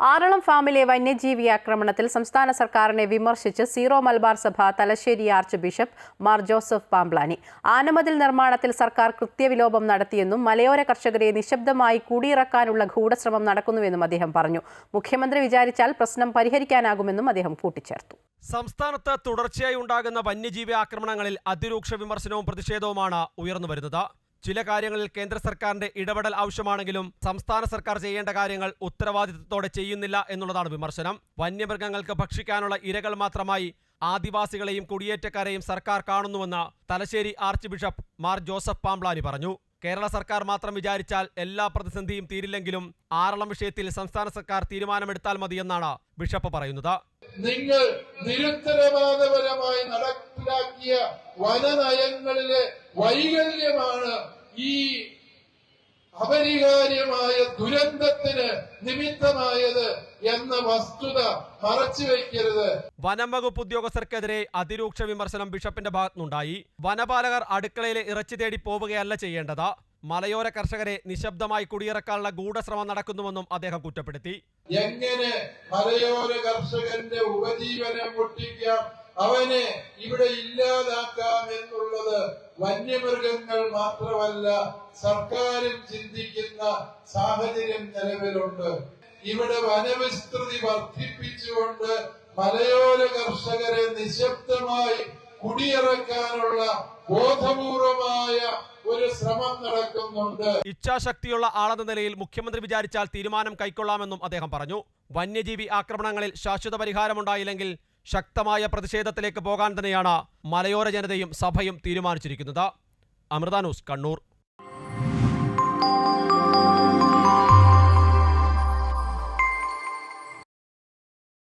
ആറളം ഫാമിലെ വന്യജീവി ആക്രമണത്തിൽ സംസ്ഥാന സർക്കാരിനെ വിമർശിച്ച് Syro Malabar Sabha Thalassery archbishop Mar Joseph Pamplany. ആനമതിൽ നിർമ്മാണത്തിൽ സർക്കാർ കൃത്യവിലോപം നടത്തിയെന്നും മലയോര കർഷകരെ നിശബ്ദമായി കുടിയിറക്കാനുള്ള ഗൂഢശ്രമം നടക്കുന്നുവെന്നും അദ്ദേഹം പറഞ്ഞു. മുഖ്യമന്ത്രി വിചാരിച്ചാൽ പ്രശ്നം പരിഹരിക്കാനാകുമെന്നും അദ്ദേഹം കൂട്ടിച്ചേർത്തു. സംസ്ഥാനത്ത് തുടർച്ചയായി ഉണ്ടാകുന്ന വന്യജീവി ആക്രമണങ്ങളിൽ അതിരൂക്ഷ വിമർശനവും പ്രതിഷേധവുമാണ് ഉയർന്നുവരുന്നത്. ചില കാര്യങ്ങളിൽ കേന്ദ്ര സർക്കാരിന്റെ ഇടപെടൽ ആവശ്യമാണെങ്കിലും സംസ്ഥാന സർക്കാർ ചെയ്യേണ്ട കാര്യങ്ങൾ ഉത്തരവാദിത്തത്തോടെ ചെയ്യുന്നില്ല എന്നുള്ളതാണ് വിമർശനം. വന്യമൃഗങ്ങൾക്ക് ഭക്ഷിക്കാനുള്ള ഇരകൾ മാത്രമായി ആദിവാസികളെയും കുടിയേറ്റക്കാരെയും സർക്കാർ കാണുന്നുവെന്ന് Thalassery archbishop Mar Joseph Pamplany പറഞ്ഞു. കേരള സർക്കാർ മാത്രം വിചാരിച്ചാൽ എല്ലാ പ്രതിസന്ധിയും തീരില്ലെങ്കിലും ആറളം വിഷയത്തിൽ സംസ്ഥാന സർക്കാർ തീരുമാനമെടുത്താൽ മതിയെന്നാണ് ബിഷപ്പ് പറയുന്നത്. നിങ്ങൾ നിരുത്തരവാദപരമായി നടപ്പിലാക്കിയ വനനയങ്ങളിലെ വൈകല്യമാണ് ഈ അപരിഹാര്യമായ ദുരന്തത്തിന് നിമിത്തമായത് എന്ന വസ്തുത മറച്ചുവെക്കരുത്. വനം വകുപ്പ് ഉദ്യോഗസ്ഥർക്കെതിരെ അതിരൂക്ഷ വിമർശനം ബിഷപ്പിന്റെ ഭാഗത്തുനിന്നുണ്ടായി. വനപാലകർ അടുക്കളയിലെ ഇറച്ചി തേടി പോവുകയല്ല ചെയ്യേണ്ടത്. മലയോര കർഷകരെ നിശബ്ദമായി കുടിയിറക്കാനുള്ള ഗൂഢശ്രമം നടക്കുന്നുവെന്നും അദ്ദേഹം കുറ്റപ്പെടുത്തി. എങ്ങനെ മലയോര കർഷകന്റെ ഉപജീവനം മുട്ടിക്കാം, അവനെ ഇവിടെ ഇല്ലാതാക്കാം എന്നുള്ളത് വന്യമൃഗങ്ങൾ മാത്രമല്ല സർക്കാരും ചിന്തിക്കുന്ന സാഹചര്യം നിലവിലുണ്ട്. ഇവിടെ വനവിസ്തൃതി വർദ്ധിപ്പിച്ചുകൊണ്ട് മലയോര കർഷകരെ നിശബ്ദമായി കുടിയിറക്കാനുള്ള ബോധപൂർവമായ ഒരു ശ്രമം നടക്കുന്നുണ്ട്. ഇച്ഛാശക്തിയുള്ള ആളെന്ന നിലയിൽ മുഖ്യമന്ത്രി വിചാരിച്ചാൽ തീരുമാനം കൈക്കൊള്ളാമെന്നും അദ്ദേഹം പറഞ്ഞു. വന്യജീവി ആക്രമണങ്ങളിൽ ശാശ്വത പരിഹാരമുണ്ടായില്ലെങ്കിൽ ശക്തമായ പ്രതിഷേധത്തിലേക്ക് പോകാൻ തന്നെയാണ് മലയോര ജനതയും സഭയും തീരുമാനിച്ചിരിക്കുന്നത്. അമൃത ന്യൂസ്, കണ്ണൂർ.